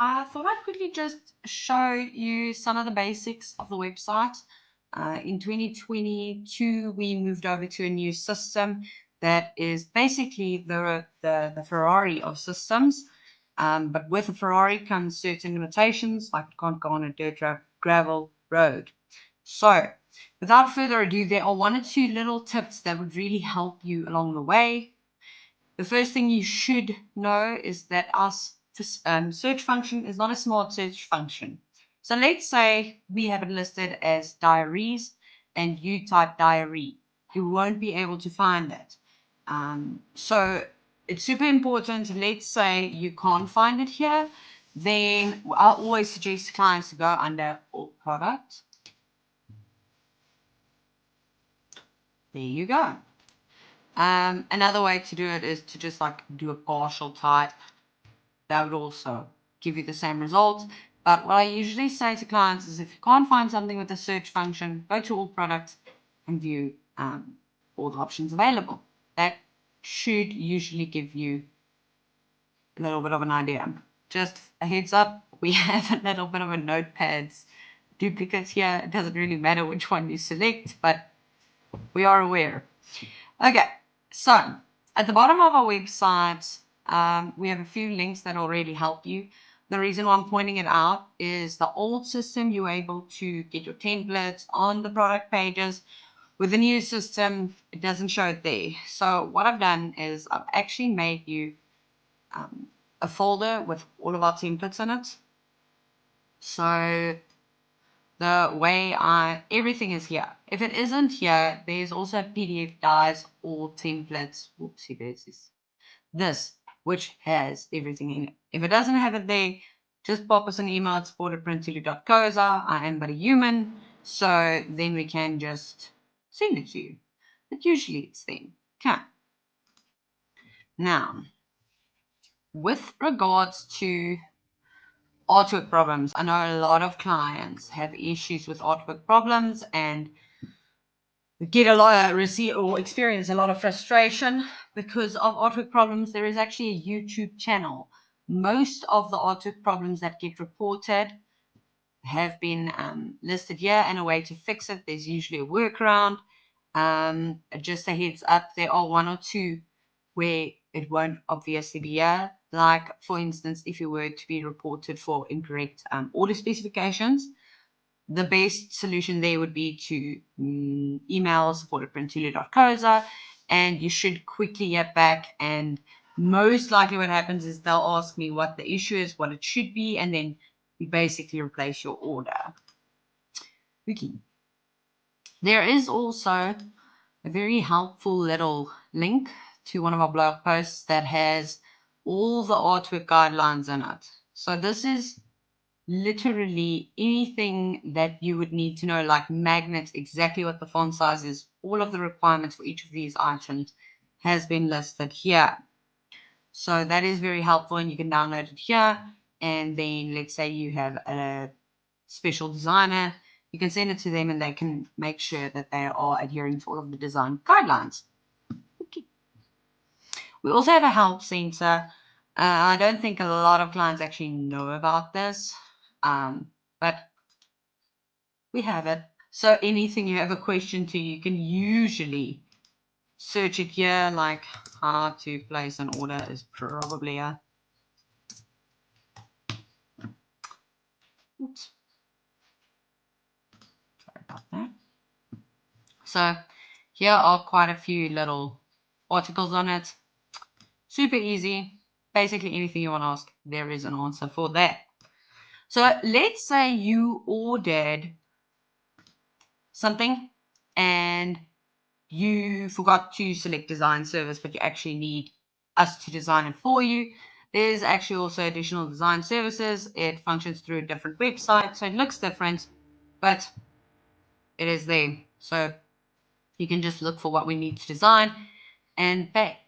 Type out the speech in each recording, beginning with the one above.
I thought I'd quickly just show you some of the basics of the website. In 2022, we moved over to a new system that is basically the Ferrari of systems. But with a Ferrari comes certain limitations, like you can't go on a dirt gravel road. So, without further ado, there are one or two little tips that would really help you along the way. The first thing you should know is that our search function is not a smart search function. So let's say we have it listed as diaries and you type diary. You won't be able to find it. So it's super important. Let's say you can't find it here. Then I always suggest clients to go under all products. There you go. Another way to do it is to just like do a partial type. That would also give you the same result. But what I usually say to clients is if you can't find something with the search function, go to all products and view all the options available. That should usually give you a little bit of an idea. Just a heads up, we have a little bit of a notepads duplicate here. It doesn't really matter which one you select, but we are aware. Okay, so at the bottom of our website, we have a few links that will really help you. The reason why I'm pointing it out is the old system, you were able to get your templates on the product pages. With the new system, it doesn't show it there. So what I've done is I've actually made you a folder with all of our templates in it. So the way everything is here. If it isn't here, there's also PDF dies or templates. Whoopsie daisies. This, which has everything in it. If it doesn't have it there, just pop us an email at support@printulu.co.za. I am but a human, so then we can just send it to you. But usually it's them. Okay. Now, with regards to artwork problems, I know a lot of clients have issues with artwork problems and get a lot of receive or experience a lot of frustration because of artwork problems. There is actually a YouTube channel. Most of the artwork problems that get reported have been listed here and a way to fix it. There's usually a workaround. Just a heads up, there are one or two where it won't obviously be here. Like, for instance, if you were to be reported for incorrect order specifications, the best solution there would be to email support@printulu.co.za, and you should quickly get back. And most likely what happens is they'll ask me what the issue is, what it should be, and then we basically replace your order. Okay. There is also a very helpful little link to one of our blog posts that has all the artwork guidelines in it. So this is literally anything that you would need to know, like magnets, exactly what the font size is, all of the requirements for each of these items has been listed here. So that is very helpful, and you can download it here. And then let's say you have a special designer, you can send it to them and they can make sure that they are adhering to all of the design guidelines. Okay. We also have a help center. I don't think a lot of clients actually know about this. But we have it. So anything you have a question to, you can usually search it here, like how to place an order is probably a... Oops. Sorry about that. So here are quite a few little articles on it. Super easy. Basically anything you want to ask, there is an answer for that. So let's say you ordered something and you forgot to select design service, but you actually need us to design it for you. There's actually also additional design services. It functions through a different website, so it looks different, but it is there. So you can just look for what we need to design and pay.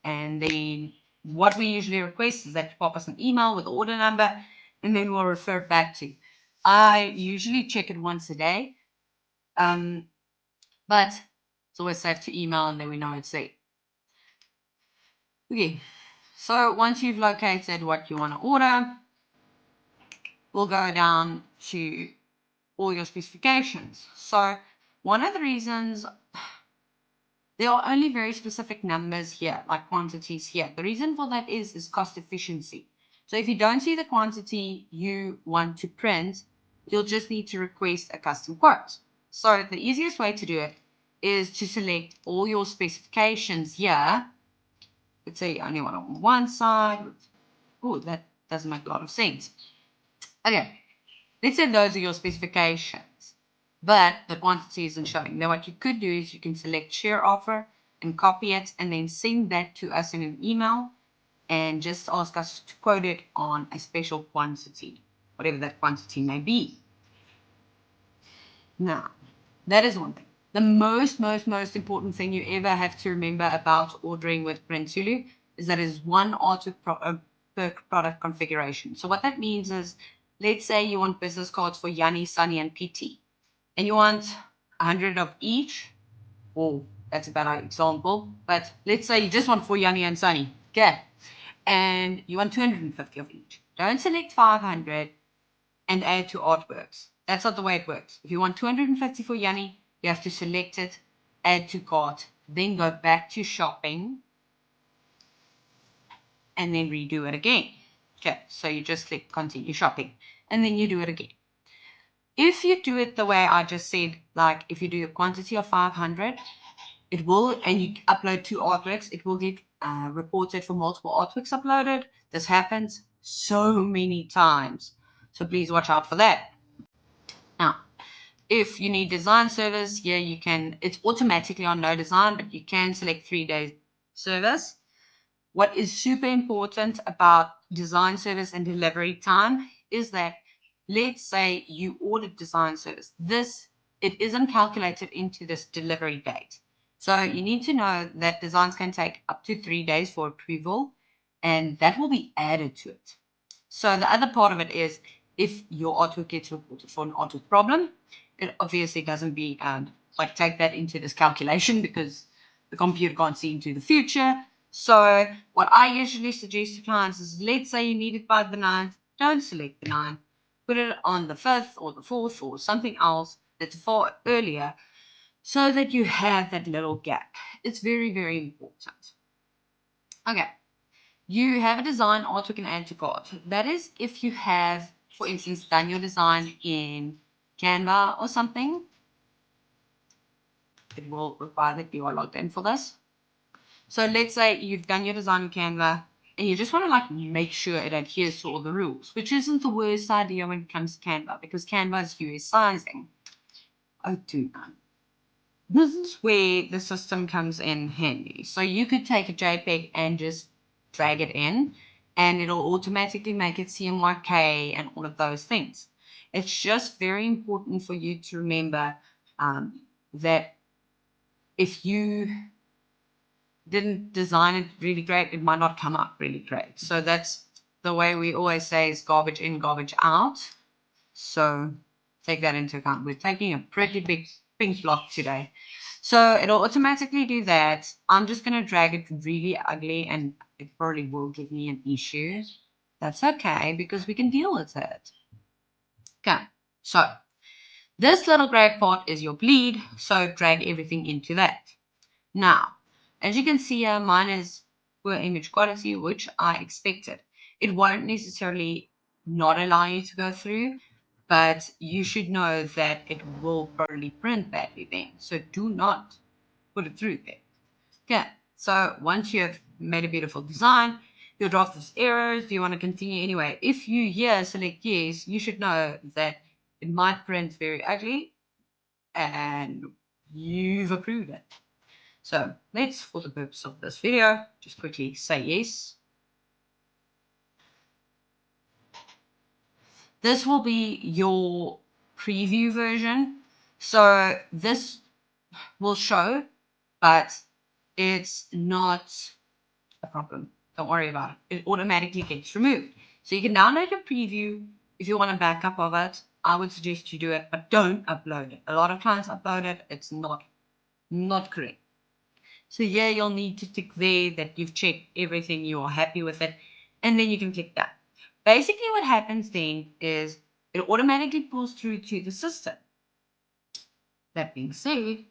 And then what we usually request is that you pop us an email with the order number, and then we'll refer it back to you. I usually check it once a day, but it's always safe to email, and then we know it's there. Okay, so once you've located what you want to order, will go down to all your specifications. So one of the reasons, there are only very specific numbers here, like quantities here. The reason for that is cost efficiency. So if you don't see the quantity you want to print, you'll just need to request a custom quote. So the easiest way to do it is to select all your specifications here. Let's say you only want on one side. Oh, that doesn't make a lot of sense. Okay, let's say those are your specifications, but the quantity isn't showing. Then what you could do is you can select share offer and copy it and then send that to us in an email and just ask us to quote it on a special quantity, whatever that quantity may be. Now, that is one thing. The most important thing you ever have to remember about ordering with Printzulu is that it is one artwork per product configuration. So what that means is, let's say you want business cards for Yanni, Sunny, and PT, and you want 100 of each. Well, that's a bad example, but let's say you just want for Yanni and Sunny, okay? And you want 250 of each. Don't select 500 and add to artworks. That's not the way it works. If you want 250 for Yanni, you have to select it, add to cart, then go back to shopping, and then redo it again. Okay, so you just click continue shopping, and then you do it again. If you do it the way I just said, like if you do a quantity of 500, it will, and you upload 2 artworks, it will get reported for multiple artworks uploaded. This happens so many times, so please watch out for that. Now, if you need design service, yeah, you can, it's automatically on no design, but you can select 3-day service. What is super important about design service and delivery time is that, let's say you ordered design service. It isn't calculated into this delivery date. So you need to know that designs can take up to 3 days for approval, and that will be added to it. So the other part of it is, if your artwork gets reported for an artwork problem, it obviously doesn't be like take that into this calculation because the computer can't see into the future. So what I usually suggest to clients is, let's say you need it by the 9th, don't select the 9th, put it on the 5th or the 4th or something else that's far earlier, so that you have that little gap. It's very important. Okay. You have a design artwork and add to cart. That is if you have, for instance, done your design in Canva or something. It will require that you are logged in for this. So let's say you've done your design in Canva and you just want to like make sure it adheres to all the rules, which isn't the worst idea when it comes to Canva, because Canva is US sizing. Oh, dude. This is where the system comes in handy. So you could take a JPEG and just drag it in, and it'll automatically make it CMYK and all of those things. It's just very important for you to remember that if you didn't design it really great, it might not come up really great. So that's the way we always say is garbage in, garbage out. So take that into account. We're taking a pretty big pink block today. So it'll automatically do that. I'm just going to drag it really ugly, and it probably will give me an issue. That's okay, because we can deal with it. Okay, so this little gray part is your bleed, so drag everything into that. Now, as you can see here, mine is poor image quality, which I expected. It won't necessarily not allow you to go through, but you should know that it will probably print badly then. So do not put it through there. Okay, so once you have made a beautiful design, your draft has errors. Do you want to continue anyway? If you here select yes, you should know that it might print very ugly and you've approved it. So let's, for the purpose of this video, just quickly say yes. This will be your preview version. So this will show, but it's not a problem. Don't worry about it. It automatically gets removed. So you can download a preview if you want a backup of it. I would suggest you do it, but don't upload it. A lot of clients upload it. It's not correct. So yeah, you'll need to tick there that you've checked everything, you are happy with it, and then you can click that. Basically what happens then is it automatically pulls through to the system. That being said,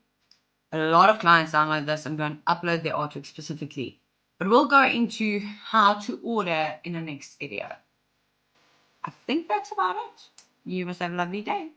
a lot of clients download this and go and upload their artwork specifically. But we'll go into how to order in the next video. I think that's about it. You must have a lovely day.